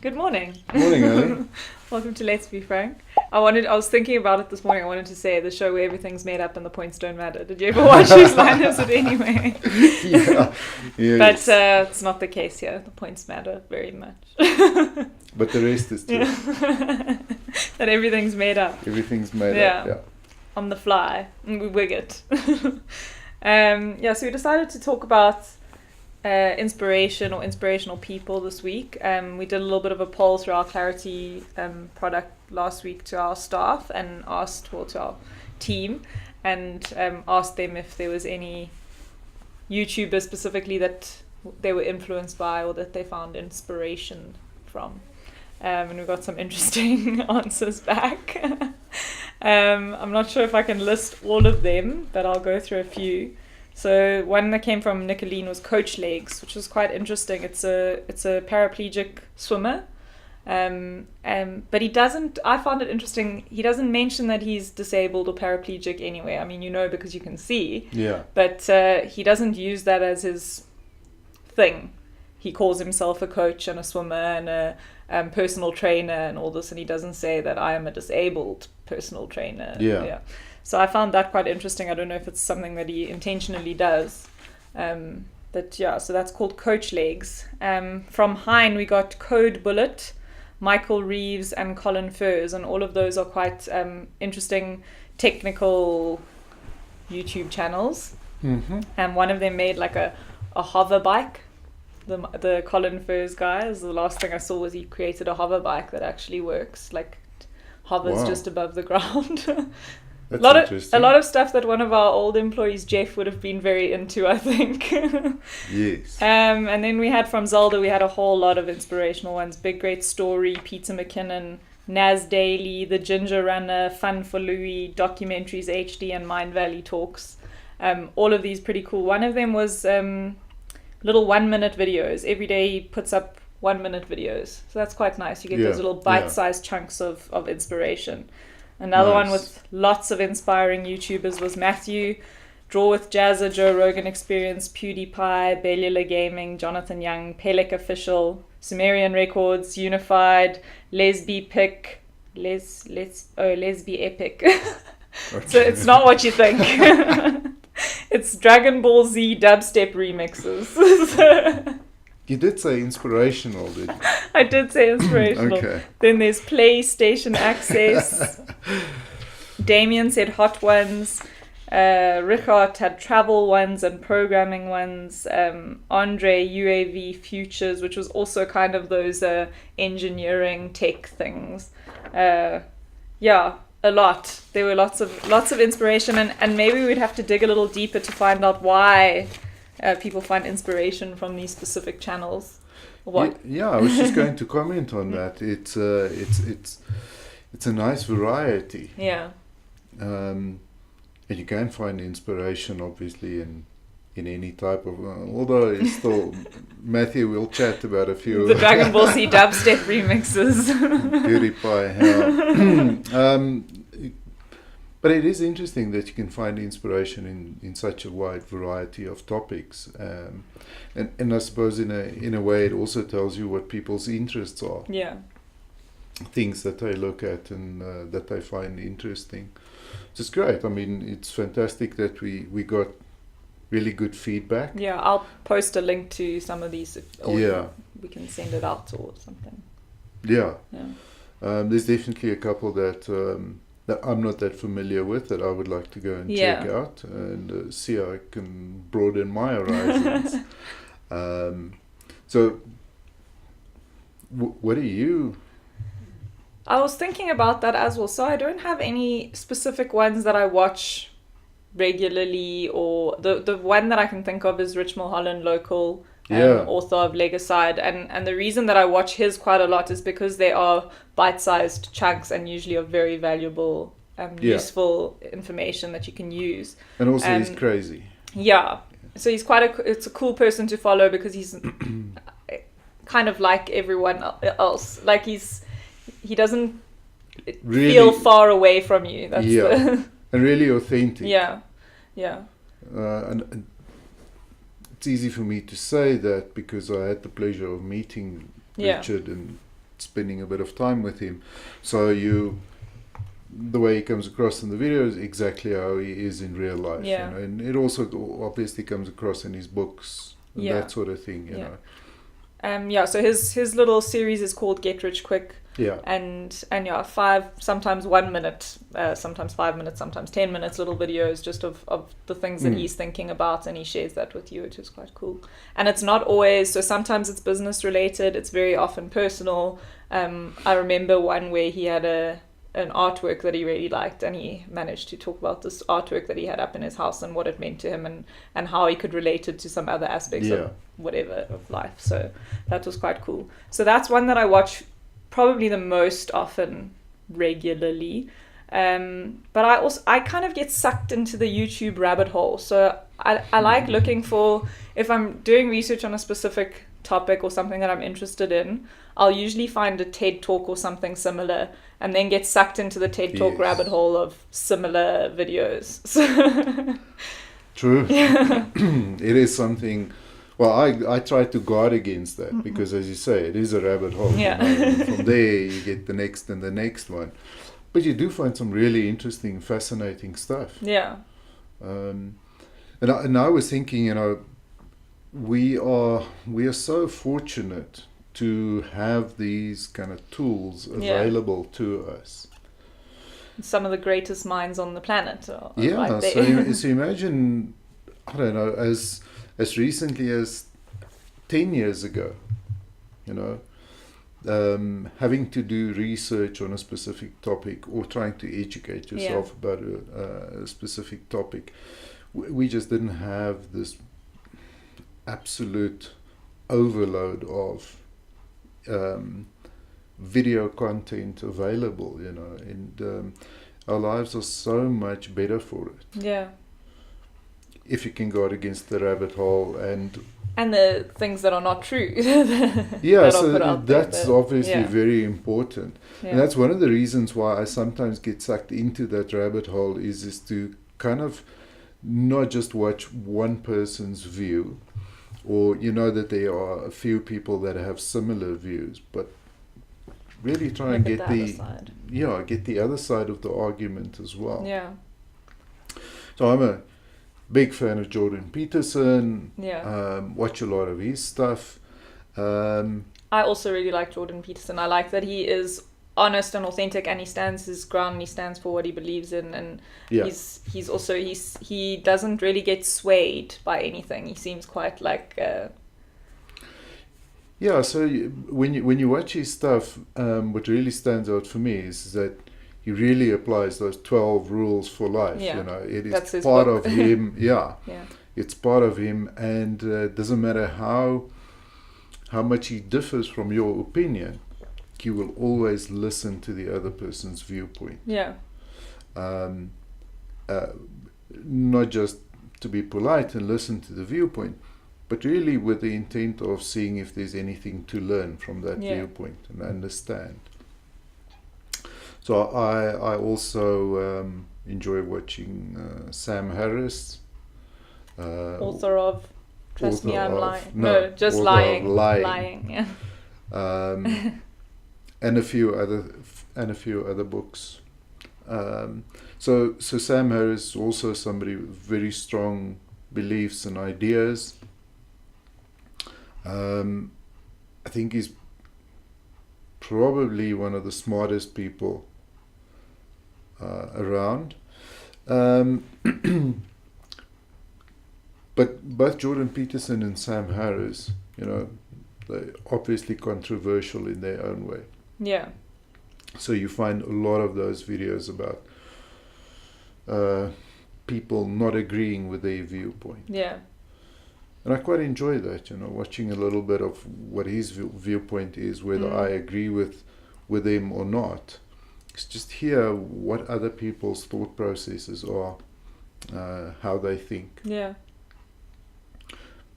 Good morning. Morning, Ali. Welcome to Let's Be Frank. I was thinking about it this morning. I wanted to say the show where everything's made up and the points don't matter. Did you ever watch Whose Line Is It Anyway? Yeah. Yes. But it's not the case here. The points matter very much. But the rest is true. That everything's made up. Everything's made up. Yeah. On the fly. And we wig it. So we decided to talk about inspiration or inspirational people this week. We did a little bit of a poll through our Clarity product last week to our staff and to our team and asked them if there was any YouTuber specifically that they were influenced by or that they found inspiration from. And we got some interesting answers back. I'm not sure if I can list all of them, but I'll go through a few. So one that came from Nicolene was Coach Legs, which was quite interesting. It's a paraplegic swimmer, but he doesn't. I found it interesting. He doesn't mention that he's disabled or paraplegic anyway. I mean, because you can see. Yeah. But he doesn't use that as his thing. He calls himself a coach and a swimmer and a personal trainer and all this, and he doesn't say that I am a disabled personal trainer. Yeah. So I found that quite interesting. I don't know if it's something that he intentionally does. So that's called Coach Legs. From Hein, we got Code Bullet, Michael Reeves, and Colin Furs, and all of those are quite interesting technical YouTube channels. Mm-hmm. And one of them made like a hover bike. The Colin Furs guy, the last thing I saw was he created a hover bike that actually works, like hovers just above the ground. That's a lot of stuff that one of our old employees, Jeff, would have been very into, I think. Yes. And then we had from Zelda, we had a whole lot of inspirational ones. Big Great Story, Peter McKinnon, Naz Daily, The Ginger Runner, Fun for Louie, Documentaries HD, and Mind Valley Talks. All of these pretty cool. One of them was little 1-minute videos. Every day he puts up 1-minute videos. So that's quite nice. You get those little bite-sized chunks of inspiration. Another one with lots of inspiring YouTubers was Matthew, Draw with Jazza, Joe Rogan Experience, PewDiePie, Bellular Gaming, Jonathan Young, Pelek Official, Sumerian Records, Unified, Lesby Epic. So it's not what you think. It's Dragon Ball Z dubstep remixes. You did say inspirational, did you? I did say inspirational. Okay. Then there's PlayStation Access. Damion said hot ones. Righardt had travel ones and programming ones. Andre UAV Futures, which was also kind of those engineering tech things. A lot. There were lots of inspiration, and maybe we'd have to dig a little deeper to find out why people find inspiration from these specific channels. What? Yeah, I was just going to comment on that. It's a nice variety. Yeah. And you can find inspiration, obviously, in any type of. Although it's still Matthew will chat about a few. The Dragon Ball Z dubstep remixes. PewDiePie. But it is interesting that you can find inspiration in such a wide variety of topics, and I suppose in a way it also tells you what people's interests are. Yeah. Things that they look at and that they find interesting. It's great. I mean, it's fantastic that we got really good feedback. Yeah, I'll post a link to some of these. We can send it out or something. Yeah. Yeah. There's definitely a couple that I'm not that familiar with that I would like to go and check out and see how I can broaden my horizons. So, what are you? I was thinking about that as well. So I don't have any specific ones that I watch regularly, or the one that I can think of is Rich Mulholland, local author of Legicide, and the reason that I watch his quite a lot is because they are bite-sized chunks and usually of very valuable useful information that you can use. And also he's crazy. Yeah. So he's it's a cool person to follow because he's kind of like everyone else. Like he doesn't really feel far away from you. That's and really authentic. Yeah. And it's easy for me to say that because I had the pleasure of meeting Richard and spending a bit of time with him. So the way he comes across in the video is exactly how he is in real life. Yeah. You know? And it also obviously comes across in his books and that sort of thing, you know. So his little series is called Get Rich Quick. Yeah. And sometimes 1 minute, sometimes 5 minutes, sometimes 10 minutes little videos just of the things that he's thinking about, and he shares that with you, which is quite cool. And it's not always, so sometimes it's business related, it's very often personal. I remember one where he had an artwork that he really liked, and he managed to talk about this artwork that he had up in his house and what it meant to him, and how he could relate it to some other aspects of whatever of life. So that was quite cool. So that's one that I watch probably the most often, regularly. But I kind of get sucked into the YouTube rabbit hole. So I like looking for, if I'm doing research on a specific topic or something that I'm interested in, I'll usually find a TED Talk or something similar, and then get sucked into the TED Talk rabbit hole of similar videos. True. It is something. Well, I try to guard against that, because, as you say, it is a rabbit hole. Yeah. You know, from there you get the next and the next one, but you do find some really interesting, fascinating stuff. Yeah. And I was thinking, you know, we are so fortunate to have these kind of tools available to us. Some of the greatest minds on the planet are Yeah, right there. so imagine, I don't know, as recently as 10 years ago, you know, having to do research on a specific topic or trying to educate yourself about a specific topic. We just didn't have this absolute overload of video content available, you know, and our lives are so much better for it. Yeah. If you can guard against the rabbit hole and the things that are not true. Yeah, so that's obviously very important. Yeah. And that's one of the reasons why I sometimes get sucked into that rabbit hole is to kind of not just watch one person's view, or you know that there are a few people that have similar views, but really try and get the other side of the argument as well. Yeah. So I'm a big fan of Jordan Peterson. Yeah. Watch a lot of his stuff. I also really like Jordan Peterson. I like that he is honest and authentic, and he stands his ground, and he stands for what he believes in, and he's also he doesn't really get swayed by anything. He seems quite like so when you watch his stuff, what really stands out for me is that he really applies those 12 rules for life. You know, it is part of him. It's part of him, and it doesn't matter how much he differs from your opinion, he will always listen to the other person's viewpoint. Not just to be polite and listen to the viewpoint, but really with the intent of seeing if there's anything to learn from that viewpoint and understand. So I also enjoy watching Sam Harris, author of Trust Me, I'm Lying. No, just Lying. Lying. Yeah. And a few other books. So Sam Harris is also somebody with very strong beliefs and ideas. I think he's probably one of the smartest people around. But both Jordan Peterson and Sam Harris, you know, they're obviously controversial in their own way. Yeah. So you find a lot of those videos about people not agreeing with their viewpoint. Yeah. And I quite enjoy that, you know, watching a little bit of what his viewpoint is, whether I agree with him or not. It's just hear what other people's thought processes are, how they think. Yeah.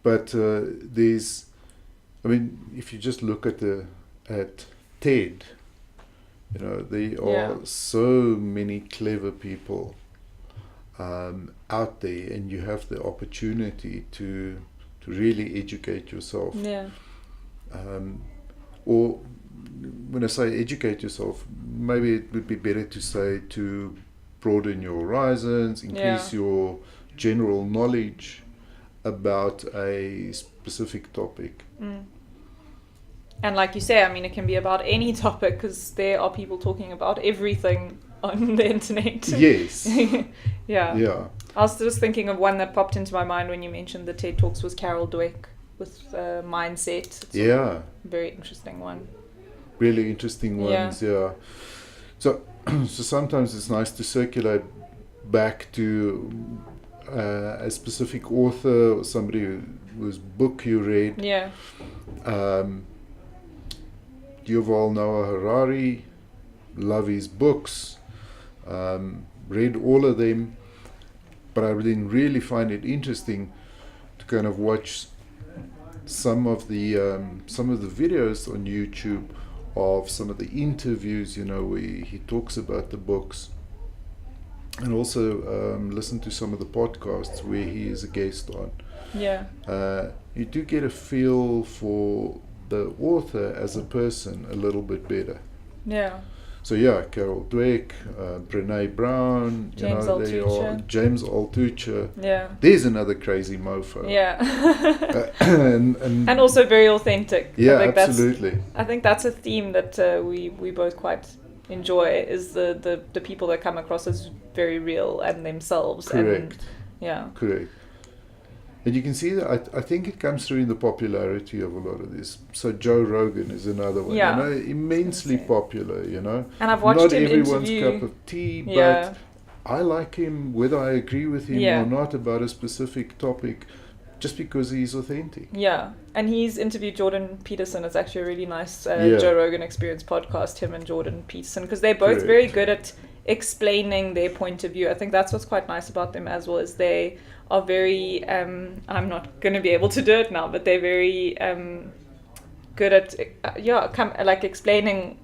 But if you just look at TED, you know, there are so many clever people out there, and you have the opportunity to really educate yourself. Yeah. Or when I say educate yourself, maybe it would be better to say to broaden your horizons, increase your general knowledge about a specific topic. And like you say, I mean, it can be about any topic, because there are people talking about everything on the internet. Yes. Yeah. I was just thinking of one that popped into my mind when you mentioned the TED Talks was Carol Dweck with mindset. It's a very interesting one. Really interesting ones, yeah. So sometimes it's nice to circulate back to a specific author or somebody whose book you read. Yeah. Yuval Noah Harari, love his books, read all of them, but I didn't really find it interesting to kind of watch some of the videos on YouTube of some of the interviews, where he talks about the books, and also listen to some of the podcasts where he is a guest on. Yeah. You do get a feel for the author as a person a little bit better. Yeah. So Carol Dweck, Brené Brown, James Altucher. James Altucher. Yeah. There's another crazy mofo. Yeah. and also very authentic. Yeah, absolutely. I think that's a theme that we both quite enjoy, is the people that come across as very real and themselves. Correct. And, Correct. And you can see that I think it comes through in the popularity of a lot of this. So Joe Rogan is another one, immensely popular, And I've watched not him everyone's interview. cup of tea, but I like him whether I agree with him or not about a specific topic, just because he's authentic. Yeah, and he's interviewed Jordan Peterson. It's actually a really nice Joe Rogan Experience podcast, him and Jordan Peterson, because they're both very good at explaining their point of view. I think that's what's quite nice about them as well, is they are very I'm not going to be able to do it now, but they're very good at explaining.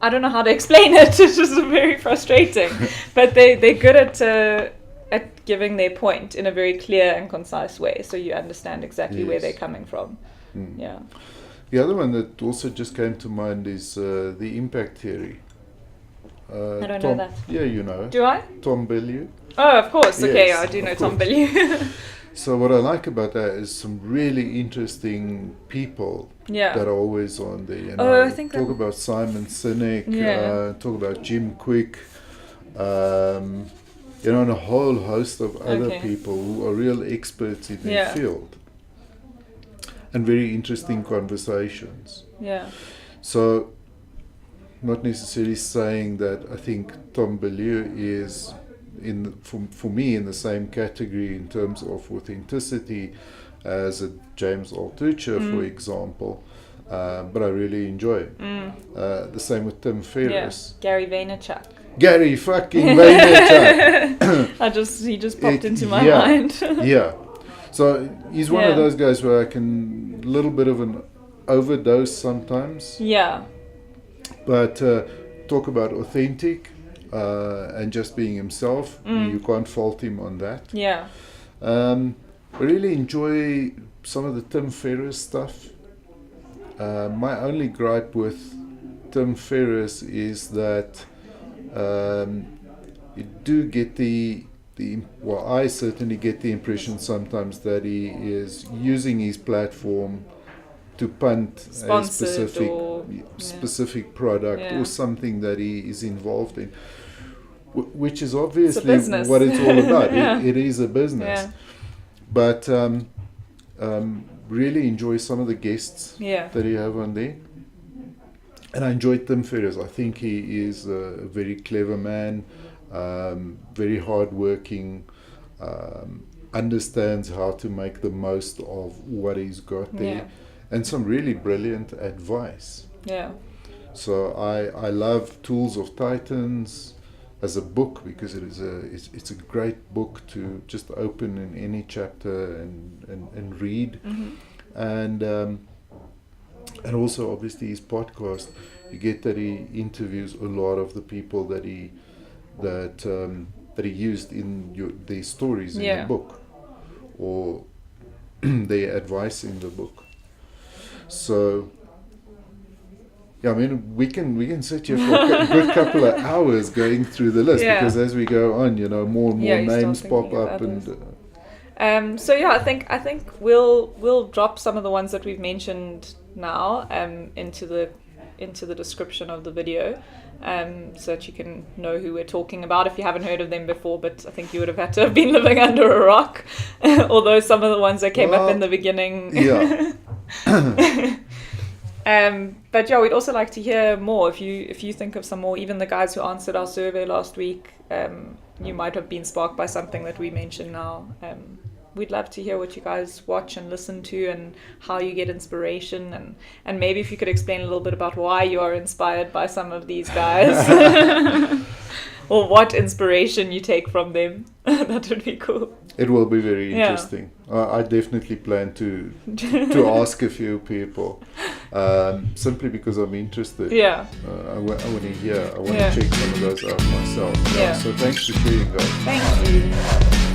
I don't know how to explain it. It's just very frustrating, but they're good at giving their point in a very clear and concise way, so you understand exactly where they're coming from. Yeah. The other one that also just came to mind is the impact theory. I don't know that. Yeah, you know. Do I? Tom Bilyeu. Oh, of course. Yes, okay, I do know Tom Bilyeu. So what I like about that is some really interesting people that are always on there. I think talk about Simon Sinek, talk about Jim Quick, and a whole host of other people who are real experts in their field. And very interesting conversations. Yeah. So, not necessarily saying that I think Tom Bilyeu is for me in the same category in terms of authenticity as a James Altucher, for example, but I really enjoy it. The same with Tim Ferriss. Gary Vaynerchuk. Gary fucking Vaynerchuk. He just popped into my mind. Yeah. So he's one of those guys where I can a little bit of an overdose sometimes. Yeah. But talk about authentic. And just being himself, you can't fault him on that. Yeah. I really enjoy some of the Tim Ferriss stuff. My only gripe with Tim Ferriss is that you do get I certainly get the impression sometimes that he is using his platform to punt Sponsored a specific product or something that he is involved in, which is obviously what it's all about. It is a business. But really enjoy some of the guests that you have on there. And I enjoyed Tim Ferriss. I think he is a very clever man, very hardworking, understands how to make the most of what he's got there, and some really brilliant advice. Yeah. So I love Tools of Titans as a book, because it's a great book to just open in any chapter and read. And also obviously his podcast, you get that he interviews a lot of the people that he used in their stories in the book, or their advice in the book. So I mean, we can sit here for a good couple of hours going through the list, because as we go on, more and more names pop up, and so I think we'll drop some of the ones that we've mentioned now into the description of the video, so that you can know who we're talking about if you haven't heard of them before. But I think you would have had to have been living under a rock, although some of the ones that came up in the beginning. Yeah. But we'd also like to hear more. If you think of some more, even the guys who answered our survey last week, you might have been sparked by something that we mentioned now. We'd love to hear what you guys watch and listen to, and how you get inspiration, and maybe if you could explain a little bit about why you are inspired by some of these guys, or what inspiration you take from them. That would be cool. It will be very interesting. I definitely plan to ask a few people, simply because I'm interested. I want to hear. I want to check some of those out myself. So thanks for sharing, guys. Thank you.